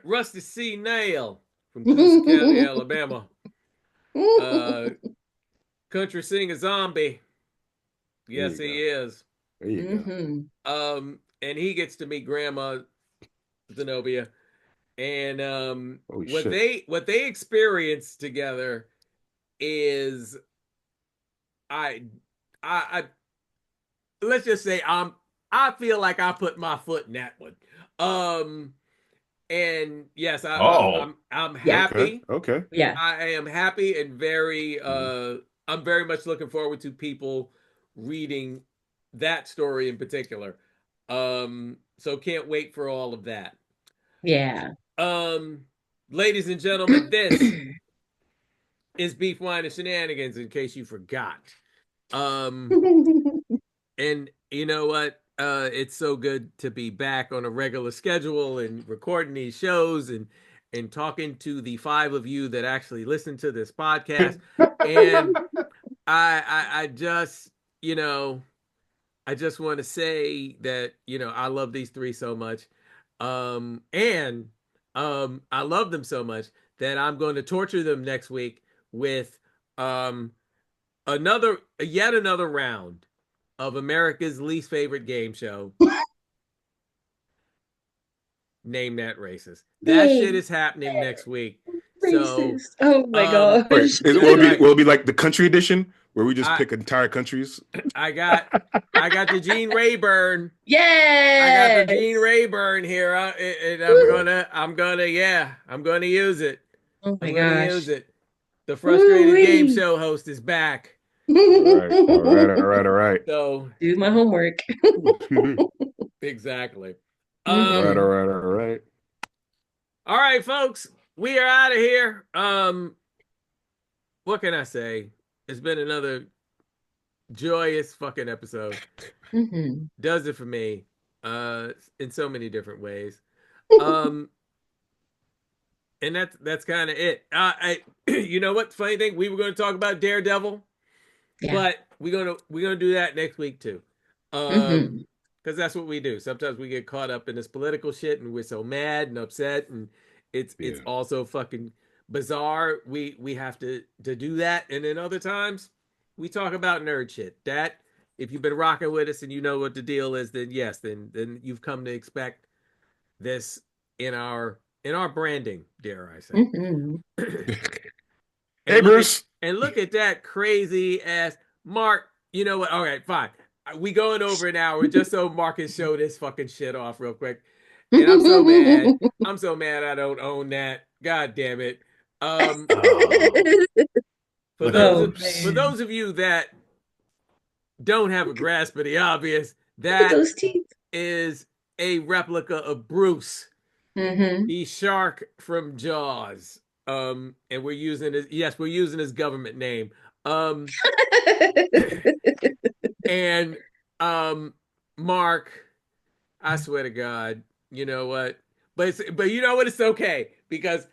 Rusty C. Nail from Toosa County, Alabama, country singer zombie. Yes, he is. There you go. And he gets to meet Grandma Zenobia, and what they experience together is, I let's just say I feel like I put my foot in that one. And yes, Oh, I'm Yeah. happy. Okay. Yeah. I am happy and very Mhm. I'm very much looking forward to people reading that story in particular. So can't wait for all of that. Yeah. Um Ladies and gentlemen, this is Beef Wine and Shenanigans in case you forgot. Um and you know what? It's so good to be back on a regular schedule and recording these shows and talking to the five of you that actually listen to this podcast. And I just, you know, I just want to say that, I love these three so much. And I love them so much that I'm going to torture them next week with um yet another round of America's least favorite game show. Name that racist. That shit Dang. is happening next week. So, Racist. Oh my Wait, gosh. that's right. will it be like the country edition where we just I pick entire countries? I got I got the Gene Rayburn. I got the Gene Yes. Rayburn here, and Woo. I'm gonna use it. Oh I'm my gonna use gosh. it. The frustrated game Woo-wee. show host is back. All right, all right, all right, all right. So Do my homework. exactly. All right, all Mm-mm. right, all right. All right, folks, we are out of here. What can I say? It's been another joyous fucking episode. Mm-hmm. Does it for me, in so many different ways. Um, and that's kind of it. You know what? Funny thing, we were going to talk about Daredevil, Yeah. but we're gonna do that next week too. Mm-hmm. Because that's what we do. Sometimes we get caught up in this political shit, and we're so mad and upset, and it's Yeah. also fucking bizarre. We have to do that, and then other times we talk about nerd shit. That if you've been rocking with us and you know what the deal is, then yes, then you've come to expect this in our branding, dare I say. Mm-hmm. Hey, And Bruce. look at that crazy ass Mark. You know what? All right, fine. We going over an hour just so Mark can show this fucking shit off real quick. And I'm so mad. I'm so mad I don't own that. God damn it. Um, oh, for look at those Oh of, Bruce. for man. those of you that don't have a grasp of the obvious, Look at that those teeth. is a replica of Bruce, Mm-hmm. the shark from Jaws. And we're using his government name. Um, and Mark, I swear to God, you know what? But you know what? It's okay because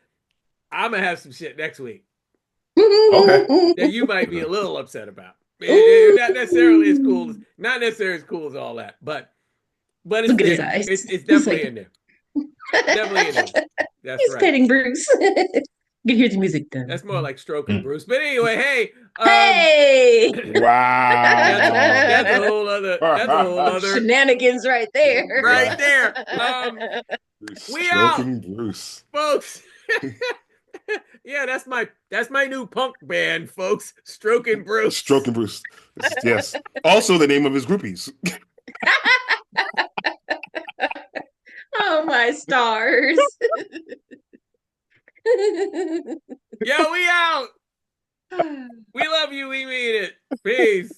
I'm gonna have some shit next week Okay. that you might be a Okay. little upset about. Not necessarily as cool as Ooh. not necessarily as cool as all that, but it's Look at his there. eyes. It's He's definitely like, in there. Definitely in there. That's he's right. petting Bruce. You can hear the music done. That's more like stroking Hmm. Bruce. But anyway, hey, Hey! that's a Wow. whole other that's a whole other Shenanigans right there. right Wow. there. We out, Stroking Bruce. folks. Yeah, that's my new punk band, folks. Stroking Bruce. Stroking Bruce. Yes. Also the name of his groupies. Oh my stars. Yo, we out. We love you. We mean it. Peace.